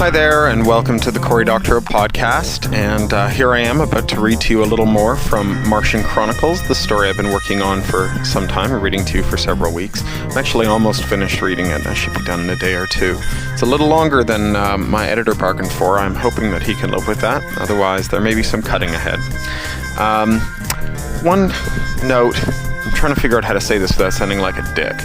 Hi there, and welcome to the Cory Doctorow podcast. And here I am about to read to you a little more from Martian Chronicles, the story I've been working on for some time, and reading to you for several weeks. I'm actually almost finished reading it. I should be done in a day or two. It's a little longer than my editor bargained for. I'm hoping that he can live with that. Otherwise, there may be some cutting ahead. One note. I'm trying to figure out how to say this without sounding like a dick.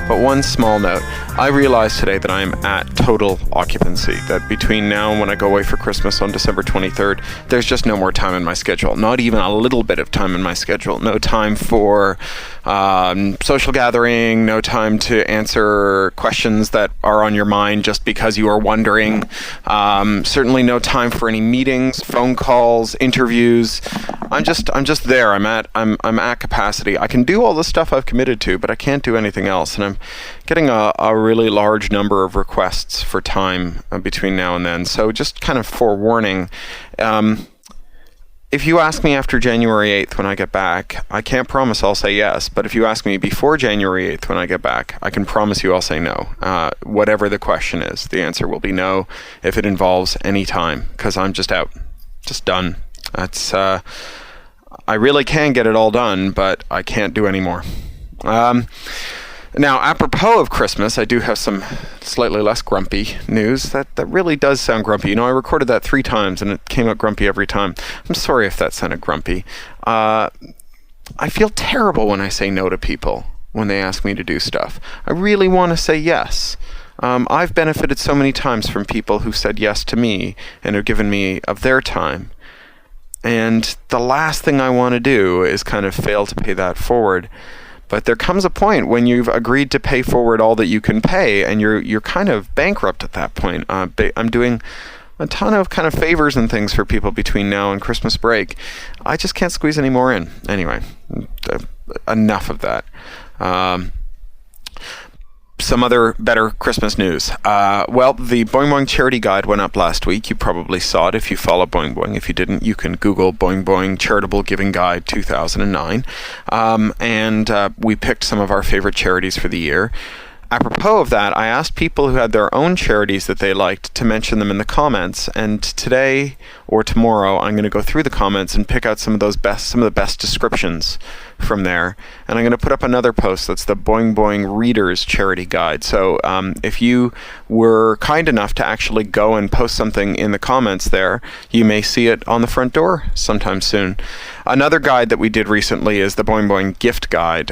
But one small note. I realized today that I'm at total occupancy. That between now and when I go away for Christmas on December 23rd, there's just no more time in my schedule. Not even a little bit of time in my schedule. No time for social gathering. No time to answer questions that are on your mind just because you are wondering. Certainly no time for any meetings, phone calls, interviews. I'm just there. I'm at capacity. I can do all the stuff I've committed to, but I can't do anything else. And I'm getting a really large number of requests for time between now and then. So just kind of forewarning, if you ask me after January 8th when I get back, I can't promise I'll say yes. But if you ask me before January 8th when I get back, I can promise you I'll say no. Whatever the question is, the answer will be no if it involves any time, because I'm just out. Just done. That's I really can get it all done, but I can't do any more. Now, apropos of Christmas, I do have some slightly less grumpy news. That really does sound grumpy. You know, I recorded that 3 times, and it came out grumpy every time. I'm sorry if that sounded grumpy. I feel terrible when I say no to people when they ask me to do stuff. I really want to say yes. I've benefited so many times from people who said yes to me and have given me of their time. And the last thing I want to do is kind of fail to pay that forward. But there comes a point when you've agreed to pay forward all that you can pay, and you're kind of bankrupt at that point. I'm doing a ton of kind of favors and things for people between now and Christmas break. I just can't squeeze any more in. Anyway, enough of that. Some other better Christmas news. Well, the Boing Boing charity guide went up last week. You probably saw it if you follow Boing Boing. If you didn't, you can Google Boing Boing Charitable Giving Guide 2009. And we picked some of our favorite charities for the year. Apropos of that, I asked people who had their own charities that they liked to mention them in the comments. And today or tomorrow, I'm going to go through the comments and pick out some of the best descriptions from there. And I'm going to put up another post that's the Boing Boing Readers Charity Guide. So if you were kind enough to actually go and post something in the comments there, you may see it on the front door sometime soon. Another guide that we did recently is the Boing Boing Gift Guide,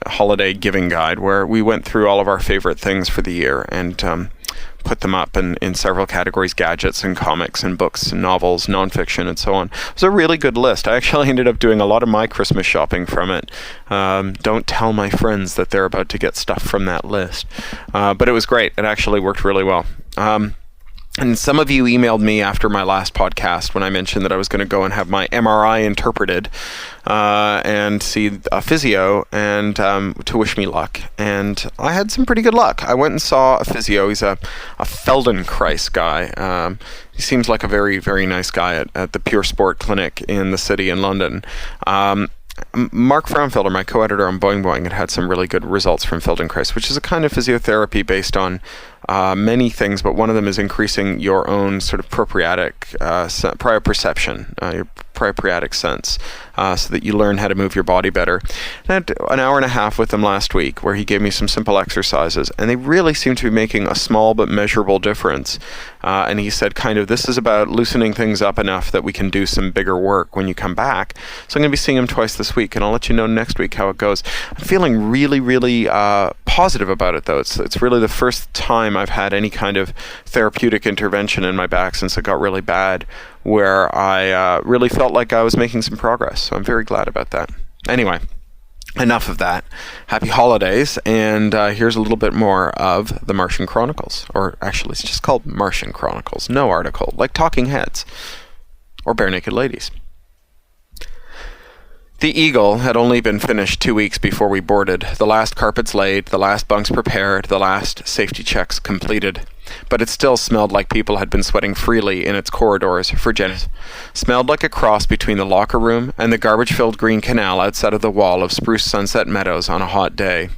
Holiday Giving Guide, where we went through all of our favorite things for the year and put them up in several categories: gadgets and comics and books and novels, nonfiction, and so on. It was a really good list. I actually ended up doing a lot of my Christmas shopping from it. Don't tell my friends that they're about to get stuff from that list. But it was great. It actually worked really well. And some of you emailed me after my last podcast when I mentioned that I was going to go and have my MRI interpreted and see a physio and to wish me luck. And I had some pretty good luck. I went and saw a physio. He's a Feldenkrais guy. He seems like a very, very nice guy at the Pure Sport Clinic in the city in London. Mark Fraunfelder, my co-editor on Boing Boing, had some really good results from Feldenkrais, which is a kind of physiotherapy based on many things, but one of them is increasing your own sort of proprioception, your proprioceptive sense, so that you learn how to move your body better. I had an hour and a half with him last week where he gave me some simple exercises, and they really seem to be making a small but measurable difference. And he said this is about loosening things up enough that we can do some bigger work when you come back. So I'm going to be seeing him twice this week, and I'll let you know next week how it goes. I'm feeling really, really positive about it, though. It's really the first time I've had any kind of therapeutic intervention in my back since it got really bad, where I really felt like I was making some progress. So I'm very glad about that. Anyway, enough of that. Happy holidays, and here's a little bit more of the Martian Chronicles. Or actually, it's just called Martian Chronicles. No article, like Talking Heads or Bare Naked Ladies. The Eagle had only been finished 2 weeks before we boarded, the last carpets laid, the last bunks prepared, the last safety checks completed. But it still smelled like people had been sweating freely in its corridors for Jenny. Smelled like a cross between the locker room and the garbage-filled green canal outside of the wall of spruce Sunset Meadows on a hot day.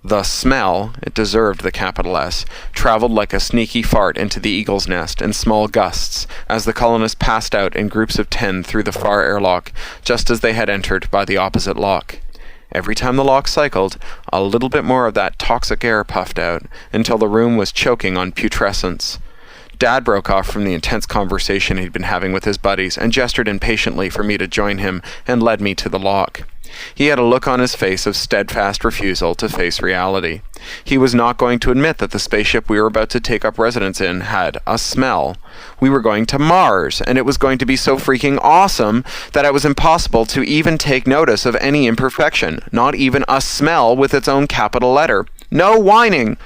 The smell, it deserved the capital S, traveled like a sneaky fart into the eagle's nest in small gusts as the colonists passed out in groups of 10 through the far airlock, just as they had entered by the opposite lock. Every time the lock cycled, a little bit more of that toxic air puffed out, until the room was choking on putrescence. Dad broke off from the intense conversation he'd been having with his buddies and gestured impatiently for me to join him and led me to the lock. He had a look on his face of steadfast refusal to face reality. He was not going to admit that the spaceship we were about to take up residence in had a smell. We were going to Mars, and it was going to be so freaking awesome that it was impossible to even take notice of any imperfection, not even a smell with its own capital letter. No whining!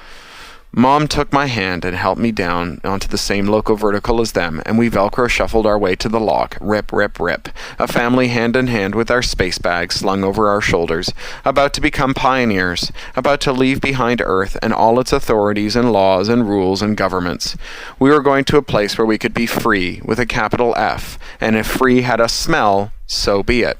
Mom took my hand and helped me down onto the same loco-vertical as them, and we Velcro shuffled our way to the lock, rip, rip, rip, a family hand in hand with our space bags slung over our shoulders, about to become pioneers, about to leave behind Earth and all its authorities and laws and rules and governments. We were going to a place where we could be free, with a capital F, and if free had a smell, so be it.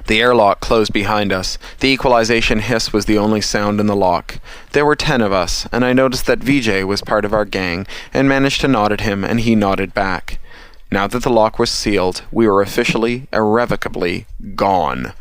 The airlock closed behind us. The equalization hiss was the only sound in the lock. There were 10 of us, and I noticed that VJ was part of our gang, and managed to nod at him, and he nodded back. Now that the lock was sealed, we were officially, irrevocably, gone.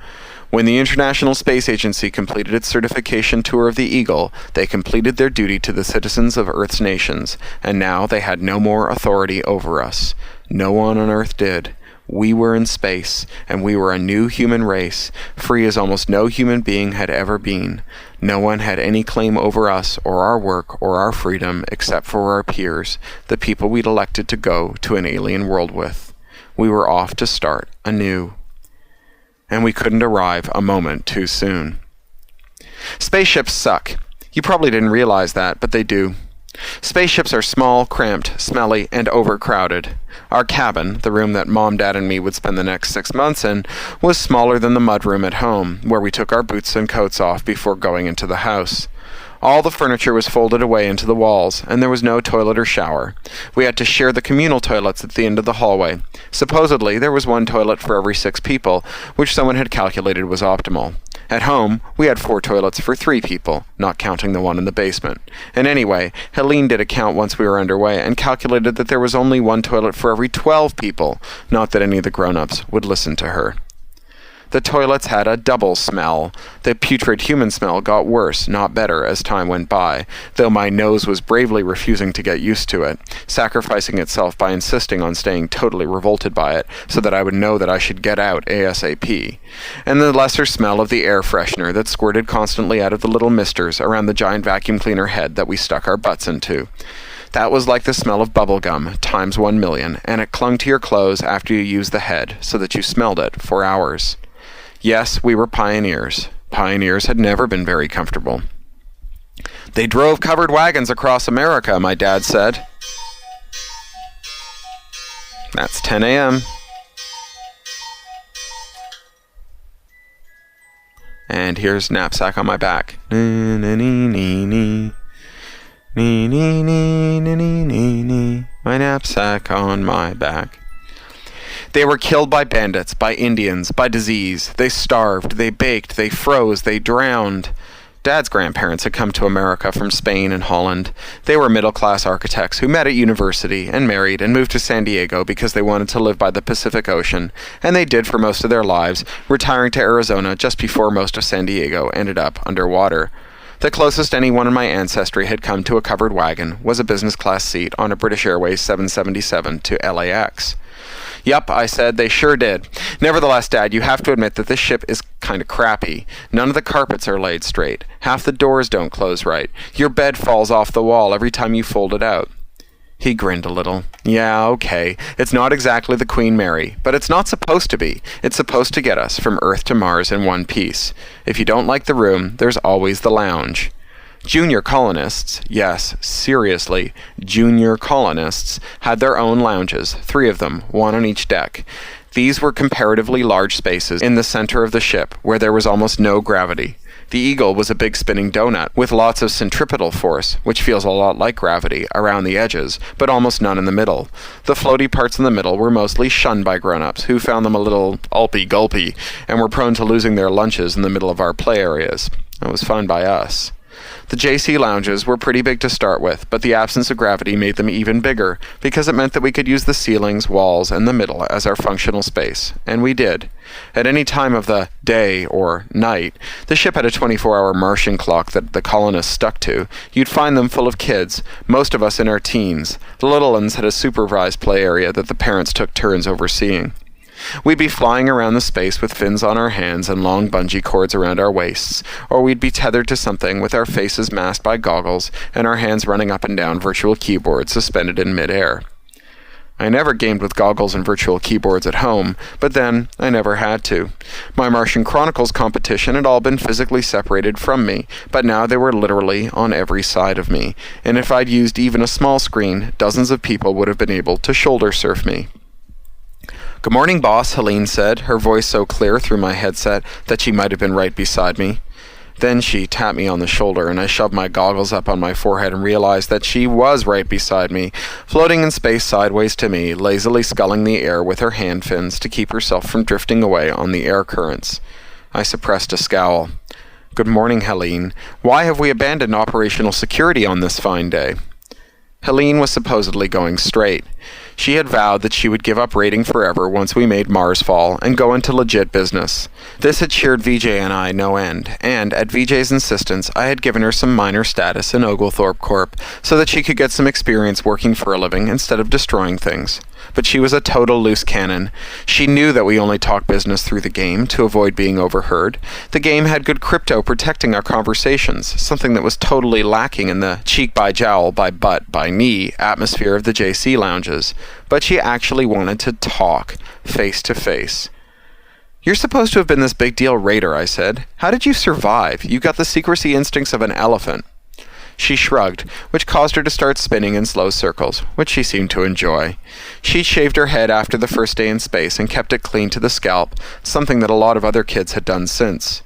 When the International Space Agency completed its certification tour of the Eagle, they completed their duty to the citizens of Earth's nations, and now they had no more authority over us. No one on Earth did. We were in space, and we were a new human race, free as almost no human being had ever been. No one had any claim over us, or our work, or our freedom, except for our peers, the people we'd elected to go to an alien world with. We were off to start anew. And we couldn't arrive a moment too soon. Spaceships suck. You probably didn't realize that, but they do. Spaceships are small, cramped, smelly, and overcrowded. Our cabin, the room that Mom, Dad, and me would spend the next 6 months in, was smaller than the mudroom at home, where we took our boots and coats off before going into the house. All the furniture was folded away into the walls, and there was no toilet or shower. We had to share the communal toilets at the end of the hallway. Supposedly, there was one toilet for every 6 people, which someone had calculated was optimal. At home, we had 4 toilets for 3 people, not counting the one in the basement. And anyway, Helene did a count once we were underway and calculated that there was only one toilet for every 12 people, not that any of the grown-ups would listen to her. The toilets had a double smell. The putrid human smell got worse, not better, as time went by, though my nose was bravely refusing to get used to it, sacrificing itself by insisting on staying totally revolted by it, so that I would know that I should get out ASAP. And the lesser smell of the air freshener that squirted constantly out of the little misters around the giant vacuum cleaner head that we stuck our butts into. That was like the smell of bubblegum, times 1,000,000, and it clung to your clothes after you used the head, so that you smelled it for hours. Yes, we were pioneers. Pioneers had never been very comfortable. They drove covered wagons across America, my dad said. That's 10 a.m. And here's knapsack on my back. My knapsack on my back. They were killed by bandits, by Indians, by disease. They starved, they baked, they froze, they drowned. Dad's grandparents had come to America from Spain and Holland. They were middle-class architects who met at university and married and moved to San Diego because they wanted to live by the Pacific Ocean, and they did for most of their lives, retiring to Arizona just before most of San Diego ended up underwater. The closest anyone in my ancestry had come to a covered wagon was a business-class seat on a British Airways 777 to LAX. Yup, I said, they sure did. Nevertheless, Dad, you have to admit that this ship is kind of crappy. None of the carpets are laid straight. Half the doors don't close right. Your bed falls off the wall every time you fold it out. He grinned a little. Yeah, okay. It's not exactly the Queen Mary, but it's not supposed to be. It's supposed to get us from Earth to Mars in one piece. If you don't like the room, there's always the lounge. Junior colonists, yes, seriously, junior colonists, had their own lounges, 3 of them, one on each deck. These were comparatively large spaces in the center of the ship, where there was almost no gravity. The Eagle was a big spinning donut, with lots of centripetal force, which feels a lot like gravity, around the edges, but almost none in the middle. The floaty parts in the middle were mostly shunned by grown-ups, who found them a little ulpy-gulpy, and were prone to losing their lunches in the middle of our play areas. It was fun by us. The JC lounges were pretty big to start with, but the absence of gravity made them even bigger, because it meant that we could use the ceilings, walls, and the middle as our functional space, and we did. At any time of the day or night, the ship had a 24-hour Martian clock that the colonists stuck to. You'd find them full of kids, most of us in our teens. The little ones had a supervised play area that the parents took turns overseeing. We'd be flying around the space with fins on our hands and long bungee cords around our waists, or we'd be tethered to something with our faces masked by goggles and our hands running up and down virtual keyboards suspended in midair. I never gamed with goggles and virtual keyboards at home, but then I never had to. My Martian Chronicles competition had all been physically separated from me, but now they were literally on every side of me, and if I'd used even a small screen, dozens of people would have been able to shoulder surf me. "Good morning, boss," Helene said, her voice so clear through my headset that she might have been right beside me. Then she tapped me on the shoulder, and I shoved my goggles up on my forehead and realized that she was right beside me, floating in space sideways to me, lazily sculling the air with her hand fins to keep herself from drifting away on the air currents. I suppressed a scowl. "Good morning, Helene. Why have we abandoned operational security on this fine day?" Helene was supposedly going straight. She had vowed that she would give up raiding forever once we made Mars fall and go into legit business. This had cheered VJ and I no end, and at VJ's insistence, I had given her some minor status in Oglethorpe Corp so that she could get some experience working for a living instead of destroying things. But she was a total loose cannon. She knew that we only talked business through the game to avoid being overheard. The game had good crypto protecting our conversations, something that was totally lacking in the cheek by jowl, by butt, by knee atmosphere of the JC lounges. But she actually wanted to talk, face to face. "You're supposed to have been this big deal raider," I said. "How did you survive? You got the secrecy instincts of an elephant." She shrugged, which caused her to start spinning in slow circles, which she seemed to enjoy. She'd shaved her head after the first day in space and kept it clean to the scalp, something that a lot of other kids had done since.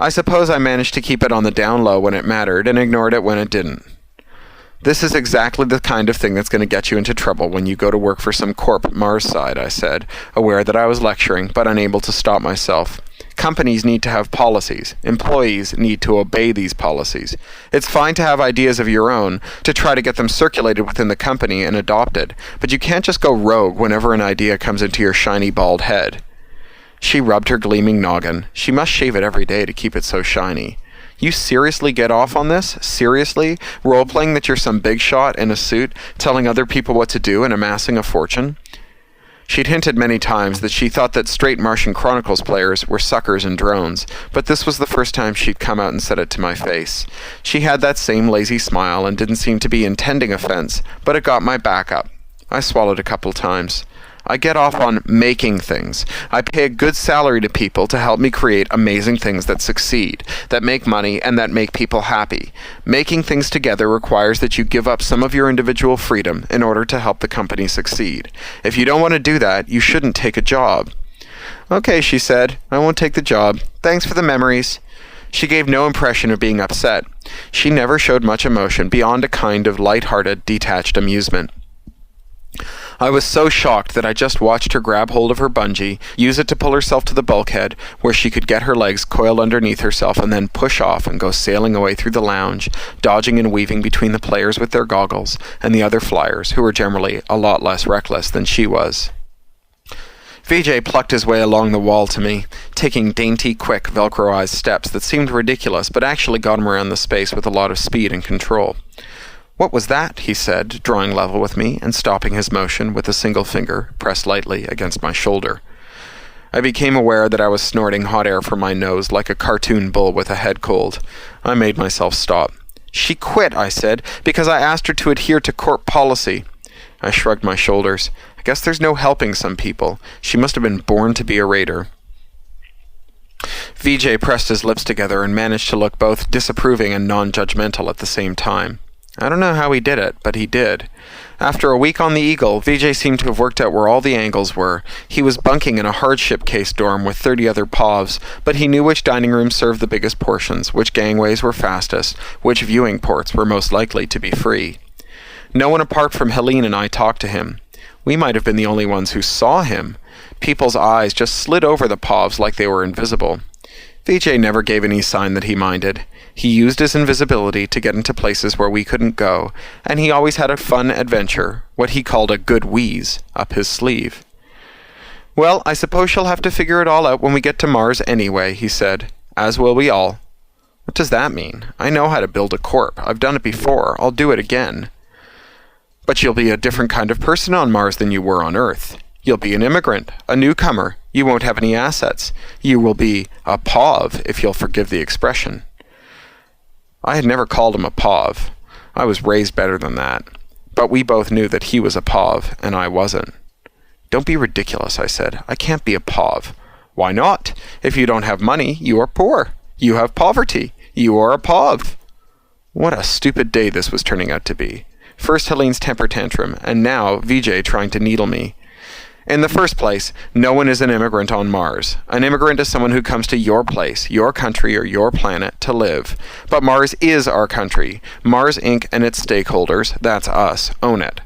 I suppose I managed to keep it on the down low when it mattered and ignored it when it didn't. "This is exactly the kind of thing that's going to get you into trouble when you go to work for some corp Mars side," I said, aware that I was lecturing, but unable to stop myself. Companies need to have policies. Employees need to obey these policies. It's fine to have ideas of your own, to try to get them circulated within the company and adopted, but you can't just go rogue whenever an idea comes into your shiny bald head. She rubbed her gleaming noggin. She must shave it every day to keep it so shiny. "You seriously get off on this? Seriously? Role-playing that you're some big shot in a suit, telling other people what to do and amassing a fortune?" She'd hinted many times that she thought that straight Martian Chronicles players were suckers and drones, but this was the first time she'd come out and said it to my face. She had that same lazy smile and didn't seem to be intending offense, but it got my back up. I swallowed a couple times. "I get off on making things. I pay a good salary to people to help me create amazing things that succeed, that make money, and that make people happy. Making things together requires that you give up some of your individual freedom in order to help the company succeed. If you don't want to do that, you shouldn't take a job." "Okay," she said. "I won't take the job. Thanks for the memories." She gave no impression of being upset. She never showed much emotion beyond a kind of light-hearted, detached amusement. I was so shocked that I just watched her grab hold of her bungee, use it to pull herself to the bulkhead, where she could get her legs coiled underneath herself and then push off and go sailing away through the lounge, dodging and weaving between the players with their goggles and the other flyers, who were generally a lot less reckless than she was. VJ plucked his way along the wall to me, taking dainty, quick, Velcroized steps that seemed ridiculous but actually got him around the space with a lot of speed and control. "What was that?" he said, drawing level with me and stopping his motion with a single finger pressed lightly against my shoulder. I became aware that I was snorting hot air from my nose like a cartoon bull with a head cold. I made myself stop. "She quit," I said, "because I asked her to adhere to corp policy." I shrugged my shoulders. I guess there's no helping some people. She must have been born to be a raider. VJ pressed his lips together and managed to look both disapproving and non-judgmental at the same time. I don't know how he did it, but he did. After a week on the Eagle, VJ seemed to have worked out where all the angles were. He was bunking in a hardship case dorm with 30 other POVs, but he knew which dining rooms served the biggest portions, which gangways were fastest, which viewing ports were most likely to be free. No one apart from Helene and I talked to him. We might have been the only ones who saw him. People's eyes just slid over the POVs like they were invisible. VJ never gave any sign that he minded. He used his invisibility to get into places where we couldn't go, and he always had a fun adventure, what he called a good wheeze, up his sleeve. "Well, I suppose she'll have to figure it all out when we get to Mars anyway," he said, "as will we all." "What does that mean? I know how to build a corp. I've done it before. I'll do it again." "But you'll be a different kind of person on Mars than you were on Earth. You'll be an immigrant, a newcomer. You won't have any assets. You will be a POV, if you'll forgive the expression." I had never called him a POV. I was raised better than that. But we both knew that he was a POV, and I wasn't. "Don't be ridiculous," I said. "I can't be a POV." "Why not? If you don't have money, you are poor. You have poverty. You are a POV." What a stupid day this was turning out to be. First Helene's temper tantrum, and now VJ trying to needle me. In the first place, no one is an immigrant on Mars. An immigrant is someone who comes to your place, your country, or your planet to live. But Mars is our country. Mars Inc. and its stakeholders, that's us, own it.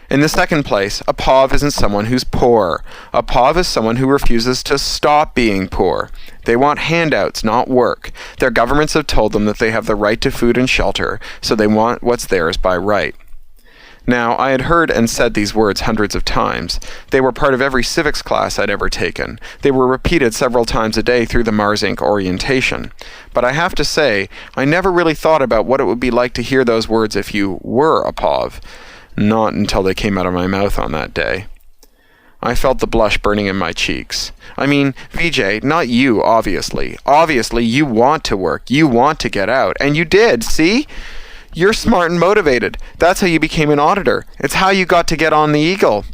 In the second place, a POV isn't someone who's poor. A POV is someone who refuses to stop being poor. They want handouts, not work. Their governments have told them that they have the right to food and shelter, so they want what's theirs by right. Now, I had heard and said these words hundreds of times. They were part of every civics class I'd ever taken. They were repeated several times a day through the Mars Inc. orientation. But I have to say, I never really thought about what it would be like to hear those words if you were a POV. Not until they came out of my mouth on that day. I felt the blush burning in my cheeks. I mean, VJ, not you, obviously. Obviously, you want to work. You want to get out. And you did, see? You're smart and motivated. That's how you became an auditor. It's how you got to get on the Eagle.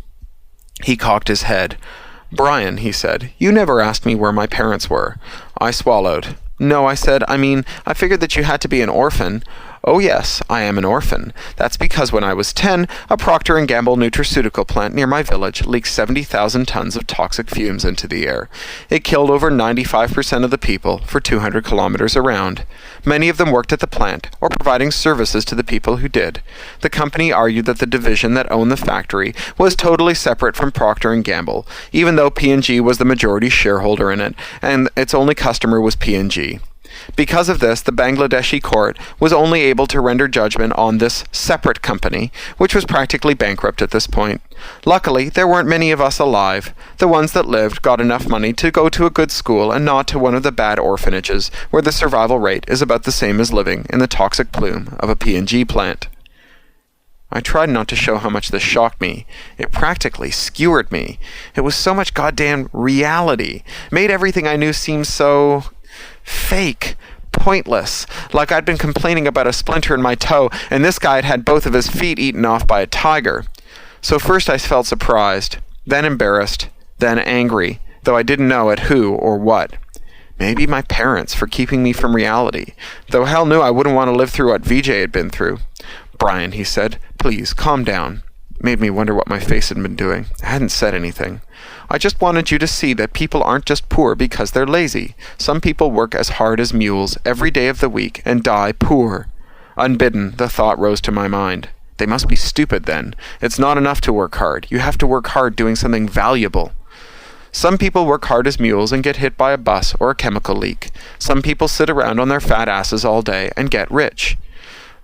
He cocked his head. "Brian," he said, "you never asked me where my parents were." I swallowed. "No," I said, I figured that you had to be an orphan." "Oh yes, I am an orphan. That's because when I was 10, a Procter & Gamble nutraceutical plant near my village leaked 70,000 tons of toxic fumes into the air. It killed over 95% of the people for 200 kilometers around. Many of them worked at the plant, or providing services to the people who did. The company argued that the division that owned the factory was totally separate from Procter & Gamble, even though P&G was the majority shareholder in it, and its only customer was P&G. Because of this, the Bangladeshi court was only able to render judgment on this separate company, which was practically bankrupt at this point. Luckily, there weren't many of us alive. The ones that lived got enough money to go to a good school and not to one of the bad orphanages, where the survival rate is about the same as living in the toxic plume of a P&G plant. I tried not to show how much this shocked me. It practically skewered me. It was so much goddamn reality. Made everything I knew seem so fake, pointless, like I'd been complaining about a splinter in my toe, and this guy had had both of his feet eaten off by a tiger. So first I felt surprised, then embarrassed, then angry, though I didn't know at who or what. Maybe my parents for keeping me from reality, though hell knew I wouldn't want to live through what VJ had been through. "Brian," he said, "please, calm down." Made me wonder what my face had been doing. I hadn't said anything. "I just wanted you to see that people aren't just poor because they're lazy. Some people work as hard as mules every day of the week and die poor." Unbidden, the thought rose to my mind. They must be stupid then. It's not enough to work hard. You have to work hard doing something valuable. Some people work hard as mules and get hit by a bus or a chemical leak. Some people sit around on their fat asses all day and get rich.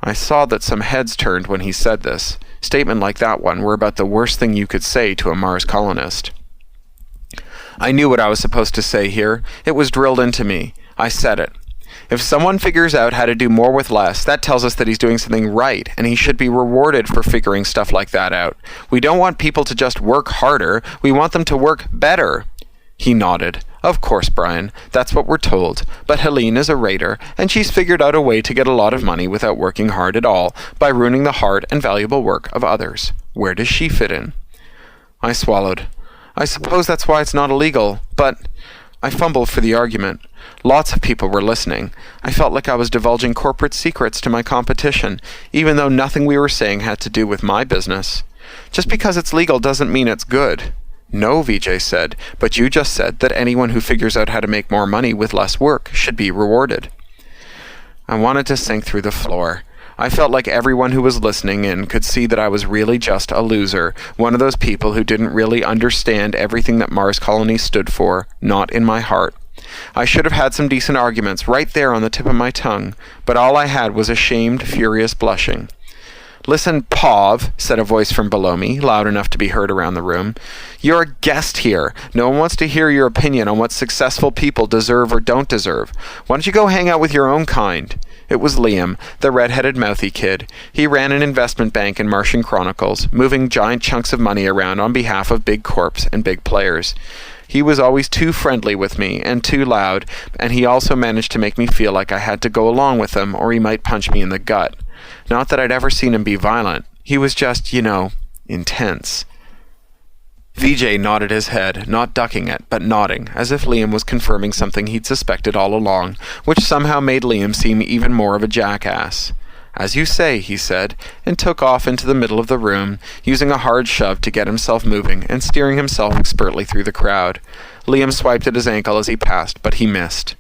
I saw that some heads turned when he said this. Statement like that one were about the worst thing you could say to a Mars colonist. I knew what I was supposed to say here. It was drilled into me. I said it. If someone figures out how to do more with less, that tells us that he's doing something right, and he should be rewarded for figuring stuff like that out. We don't want people to just work harder. We want them to work better. He nodded. "Of course, Brian. That's what we're told. But Helene is a raider, and she's figured out a way to get a lot of money without working hard at all, by ruining the hard and valuable work of others. Where does she fit in?" I swallowed. "I suppose that's why it's not illegal, but—" I fumbled for the argument. Lots of people were listening. I felt like I was divulging corporate secrets to my competition, even though nothing we were saying had to do with my business. Just because it's legal doesn't mean it's good. "No," VJ said, "but you just said that anyone who figures out how to make more money with less work should be rewarded." I wanted to sink through the floor. I felt like everyone who was listening in could see that I was really just a loser, one of those people who didn't really understand everything that Mars Colony stood for, not in my heart. I should have had some decent arguments right there on the tip of my tongue, but all I had was a shamed, furious blushing. "Listen, Pav," said a voice from below me, loud enough to be heard around the room. "You're a guest here. No one wants to hear your opinion on what successful people deserve or don't deserve. Why don't you go hang out with your own kind?" It was Liam, the red-headed mouthy kid. He ran an investment bank in Martian Chronicles, moving giant chunks of money around on behalf of big corps and big players. He was always too friendly with me and too loud, and he also managed to make me feel like I had to go along with him or he might punch me in the gut. Not that I'd ever seen him be violent. He was just, intense. VJ nodded his head, not ducking it, but nodding, as if Liam was confirming something he'd suspected all along, which somehow made Liam seem even more of a jackass. "As you say," he said, and took off into the middle of the room, using a hard shove to get himself moving and steering himself expertly through the crowd. Liam swiped at his ankle as he passed, but he missed.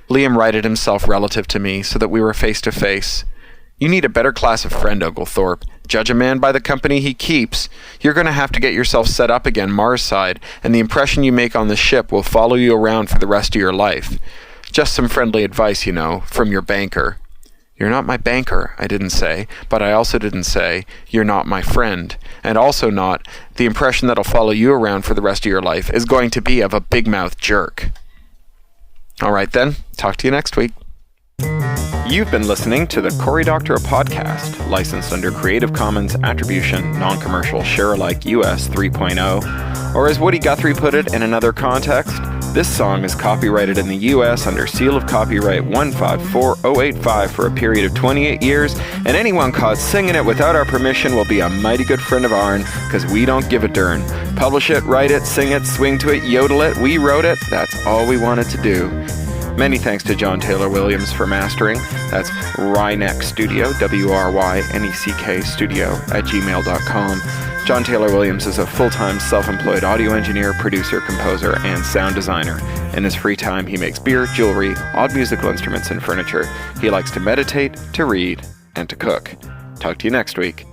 Liam righted himself relative to me so that we were face to face. "You need a better class of friend, Oglethorpe. Judge a man by the company he keeps. You're going to have to get yourself set up again Mars side, and the impression you make on the ship will follow you around for the rest of your life. Just some friendly advice, from your banker." "You're not my banker," I didn't say, but I also didn't say, "You're not my friend," and also not, "The impression that'll follow you around for the rest of your life is going to be of a big-mouthed jerk." All right then, talk to you next week. You've been listening to the Cory Doctorow podcast, licensed under Creative Commons Attribution, Non-Commercial Share-alike US 3.0, or as Woody Guthrie put it in another context, this song is copyrighted in the US under seal of copyright 154085 for a period of 28 years, and anyone caught singing it without our permission will be a mighty good friend of ourn, because we don't give a darn. Publish it, write it, sing it, swing to it, yodel it, we wrote it, that's all we wanted to do. Many thanks to John Taylor Williams for mastering. That's Ryneck Studio, WRYNECK Studio @gmail.com. John Taylor Williams is a full-time self-employed audio engineer, producer, composer, and sound designer. In his free time, he makes beer, jewelry, odd musical instruments, and furniture. He likes to meditate, to read, and to cook. Talk to you next week.